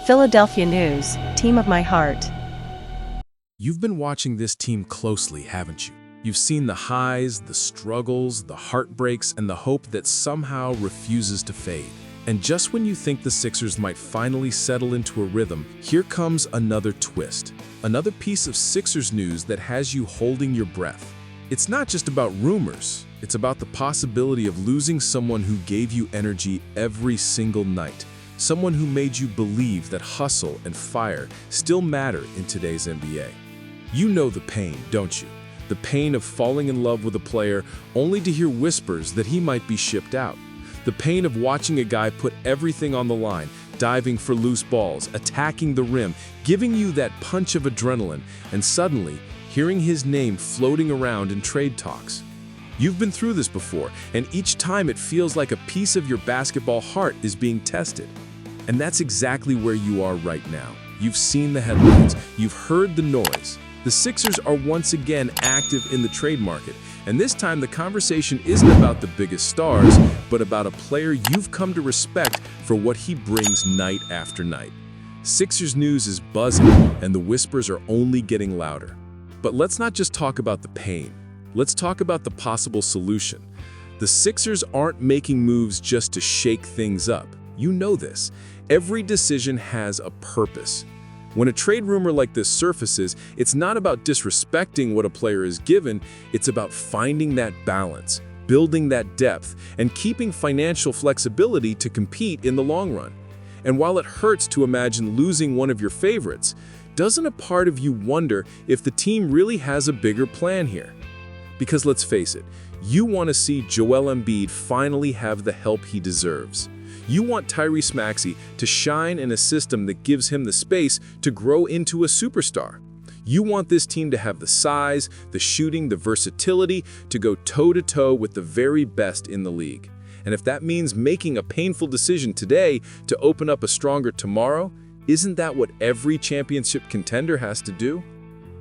Philadelphia News, team of my heart. You've been watching this team closely, haven't you? You've seen the highs, the struggles, the heartbreaks, and the hope that somehow refuses to fade. And just when you think the Sixers might finally settle into a rhythm, here comes another twist. Another piece of Sixers news that has you holding your breath. It's not just about rumors. It's about the possibility of losing someone who gave you energy every single night. Someone who made you believe that hustle and fire still matter in today's NBA. You know the pain, don't you? The pain of falling in love with a player only to hear whispers that he might be shipped out. The pain of watching a guy put everything on the line, diving for loose balls, attacking the rim, giving you that punch of adrenaline, and suddenly hearing his name floating around in trade talks. You've been through this before, and each time it feels like a piece of your basketball heart is being tested. And that's exactly where you are right now. You've seen the headlines, you've heard the noise. The Sixers are once again active in the trade market, and this time the conversation isn't about the biggest stars, but about a player you've come to respect for what he brings night after night. Sixers news is buzzing, and the whispers are only getting louder. But let's not just talk about the pain. Let's talk about the possible solution. The Sixers aren't making moves just to shake things up. You know this. Every decision has a purpose. When a trade rumor like this surfaces, it's not about disrespecting what a player is given, it's about finding that balance, building that depth, and keeping financial flexibility to compete in the long run. And while it hurts to imagine losing one of your favorites, doesn't a part of you wonder if the team really has a bigger plan here? Because let's face it, you want to see Joel Embiid finally have the help he deserves. You want Tyrese Maxey to shine in a system that gives him the space to grow into a superstar. You want this team to have the size, the shooting, the versatility to go toe-to-toe with the very best in the league. And if that means making a painful decision today to open up a stronger tomorrow, isn't that what every championship contender has to do?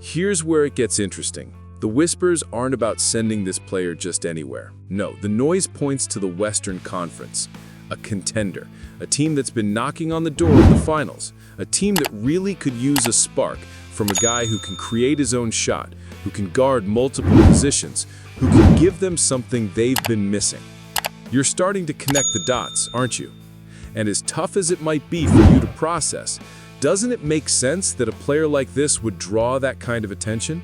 Here's where it gets interesting. The whispers aren't about sending this player just anywhere. No, the noise points to the Western Conference. A contender, a team that's been knocking on the door of the finals, a team that really could use a spark from a guy who can create his own shot, who can guard multiple positions, who can give them something they've been missing. You're starting to connect the dots, aren't you? And as tough as it might be for you to process, doesn't it make sense that a player like this would draw that kind of attention?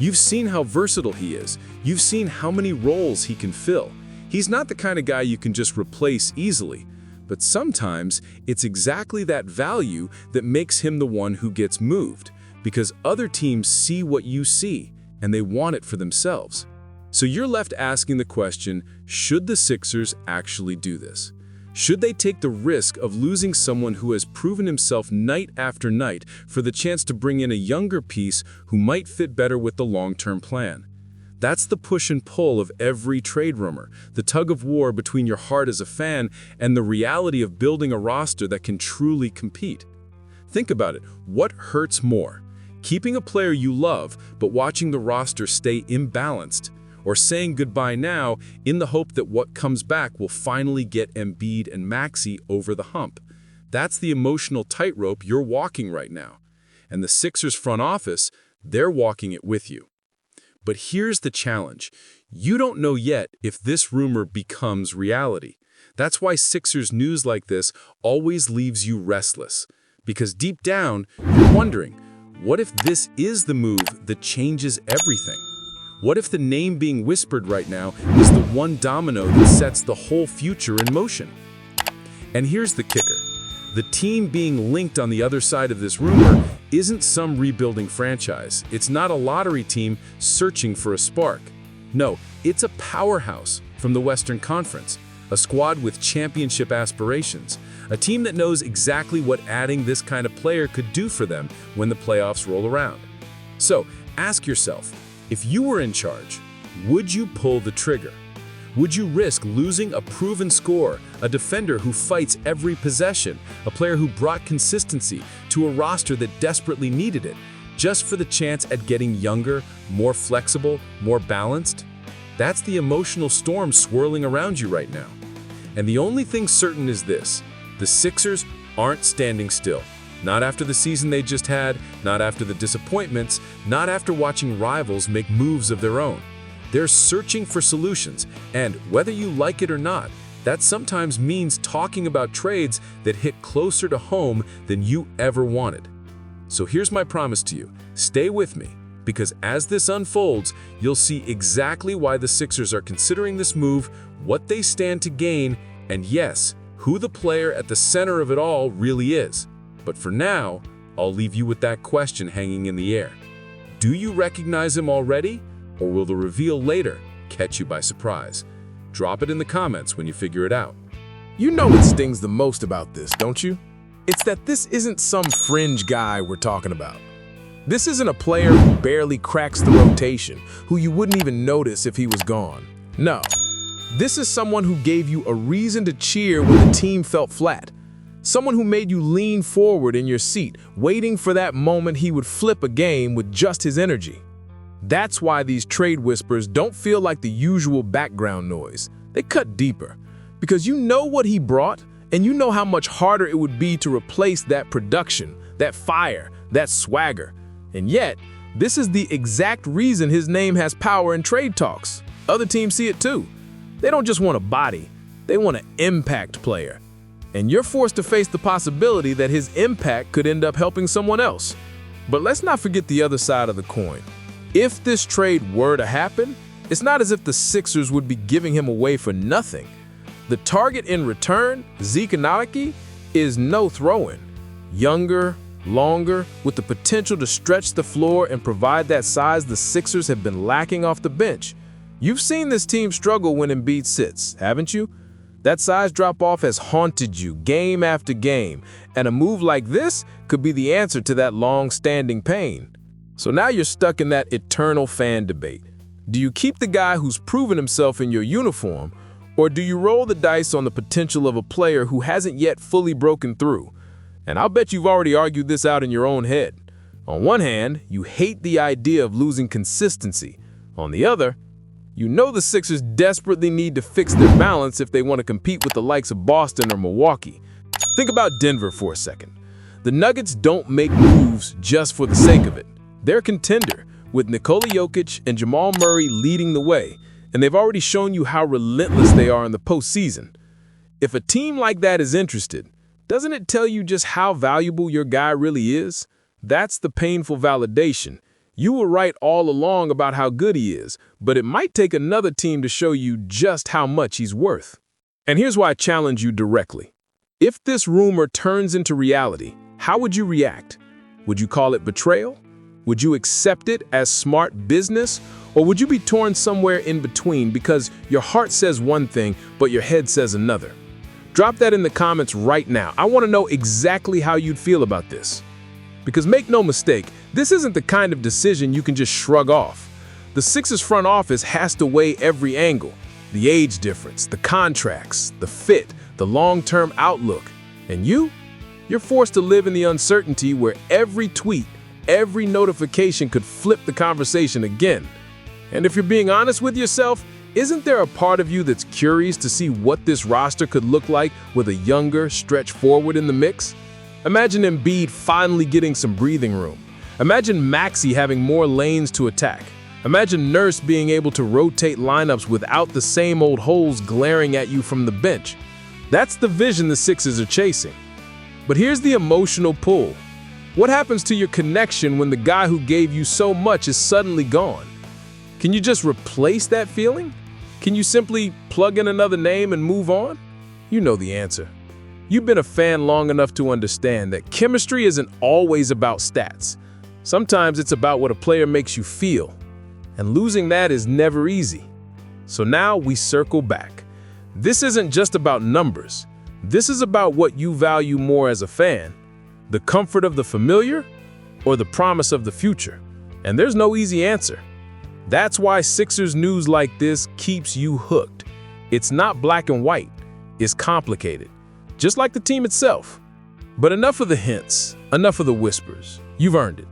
You've seen how versatile he is. You've seen how many roles he can fill. He's not the kind of guy you can just replace easily, but sometimes it's exactly that value that makes him the one who gets moved, because other teams see what you see, and they want it for themselves. So you're left asking the question, should the Sixers actually do this? Should they take the risk of losing someone who has proven himself night after night for the chance to bring in a younger piece who might fit better with the long-term plan? That's the push and pull of every trade rumor, the tug of war between your heart as a fan and the reality of building a roster that can truly compete. Think about it. What hurts more? Keeping a player you love, but watching the roster stay imbalanced? Or saying goodbye now in the hope that what comes back will finally get Embiid and Maxey over the hump? That's the emotional tightrope you're walking right now. And the Sixers front office, they're walking it with you. But here's the challenge. You don't know yet if this rumor becomes reality. That's why Sixers news like this always leaves you restless. Because deep down, you're wondering, what if this is the move that changes everything? What if the name being whispered right now is the one domino that sets the whole future in motion? And here's the kicker. The team being linked on the other side of this rumor isn't some rebuilding franchise. It's not a lottery team searching for a spark. No, it's a powerhouse from the Western Conference, a squad with championship aspirations, a team that knows exactly what adding this kind of player could do for them when the playoffs roll around. So, ask yourself, if you were in charge, would you pull the trigger? Would you risk losing a proven scorer, a defender who fights every possession, a player who brought consistency to a roster that desperately needed it, just for the chance at getting younger, more flexible, more balanced? That's the emotional storm swirling around you right now. And the only thing certain is this: the Sixers aren't standing still. Not after the season they just had, not after the disappointments, not after watching rivals make moves of their own. They're searching for solutions, and whether you like it or not, that sometimes means talking about trades that hit closer to home than you ever wanted. So here's my promise to you. Stay with me, because as this unfolds, you'll see exactly why the Sixers are considering this move, what they stand to gain, and yes, who the player at the center of it all really is. But for now, I'll leave you with that question hanging in the air. Do you recognize him already, or will the reveal later catch you by surprise? Drop it in the comments when you figure it out. You know what stings the most about this, don't you? It's that this isn't some fringe guy we're talking about. This isn't a player who barely cracks the rotation, who you wouldn't even notice if he was gone. No, this is someone who gave you a reason to cheer when the team felt flat. Someone who made you lean forward in your seat, waiting for that moment he would flip a game with just his energy. That's why these trade whispers don't feel like the usual background noise. They cut deeper, because you know what he brought, and you know how much harder it would be to replace that production, that fire, that swagger. And yet, this is the exact reason his name has power in trade talks. Other teams see it too. They don't just want a body, they want an impact player. And you're forced to face the possibility that his impact could end up helping someone else. But let's not forget the other side of the coin. If this trade were to happen, it's not as if the Sixers would be giving him away for nothing. The target in return, Zeke Nnaji, is no throw-in. Younger, longer, with the potential to stretch the floor and provide that size the Sixers have been lacking off the bench. You've seen this team struggle when Embiid sits, haven't you? That size drop-off has haunted you game after game, and a move like this could be the answer to that long-standing pain. So now you're stuck in that eternal fan debate. Do you keep the guy who's proven himself in your uniform, or do you roll the dice on the potential of a player who hasn't yet fully broken through? And I'll bet you've already argued this out in your own head. On one hand, you hate the idea of losing consistency. On the other, you know the Sixers desperately need to fix their balance if they want to compete with the likes of Boston or Milwaukee. Think about Denver for a second. The Nuggets don't make moves just for the sake of it. They're a contender, with Nikola Jokic and Jamal Murray leading the way, and they've already shown you how relentless they are in the postseason. If a team like that is interested, doesn't it tell you just how valuable your guy really is? That's the painful validation. You were right all along about how good he is, but it might take another team to show you just how much he's worth. And here's why I challenge you directly. If this rumor turns into reality, how would you react? Would you call it betrayal? Would you accept it as smart business? Or would you be torn somewhere in between because your heart says one thing, but your head says another? Drop that in the comments right now. I want to know exactly how you'd feel about this. Because make no mistake, this isn't the kind of decision you can just shrug off. The Sixers front office has to weigh every angle. The age difference, the contracts, the fit, the long-term outlook. And you're forced to live in the uncertainty where every tweet, every notification could flip the conversation again. And if you're being honest with yourself, isn't there a part of you that's curious to see what this roster could look like with a younger stretch forward in the mix? Imagine Embiid finally getting some breathing room. Imagine Maxey having more lanes to attack. Imagine Nurse being able to rotate lineups without the same old holes glaring at you from the bench. That's the vision the Sixers are chasing. But here's the emotional pull. What happens to your connection when the guy who gave you so much is suddenly gone? Can you just replace that feeling? Can you simply plug in another name and move on? You know the answer. You've been a fan long enough to understand that chemistry isn't always about stats. Sometimes it's about what a player makes you feel, and losing that is never easy. So now we circle back. This isn't just about numbers. This is about what you value more as a fan, the comfort of the familiar or the promise of the future. And there's no easy answer. That's why Sixers news like this keeps you hooked. It's not black and white, it's complicated, just like the team itself. But enough of the hints, enough of the whispers. You've earned it.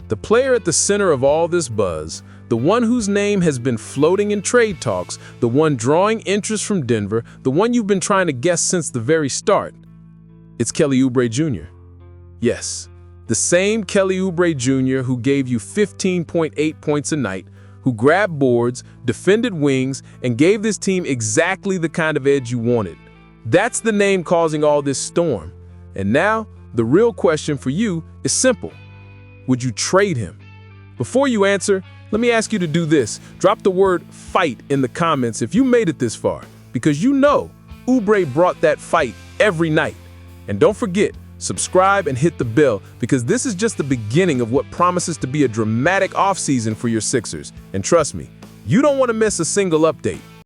The player at the center of all this buzz, the one whose name has been floating in trade talks, the one drawing interest from Denver, the one you've been trying to guess since the very start. It's Kelly Oubre Jr. Yes, the same Kelly Oubre Jr. who gave you 15.8 points a night, who grabbed boards, defended wings, and gave this team exactly the kind of edge you wanted. That's the name causing all this storm. And now, the real question for you is simple. Would you trade him? Before you answer, let me ask you to do this. Drop the word fight in the comments if you made it this far, because you know Oubre brought that fight every night. And don't forget, subscribe and hit the bell, because this is just the beginning of what promises to be a dramatic offseason for your Sixers. And trust me, you don't want to miss a single update.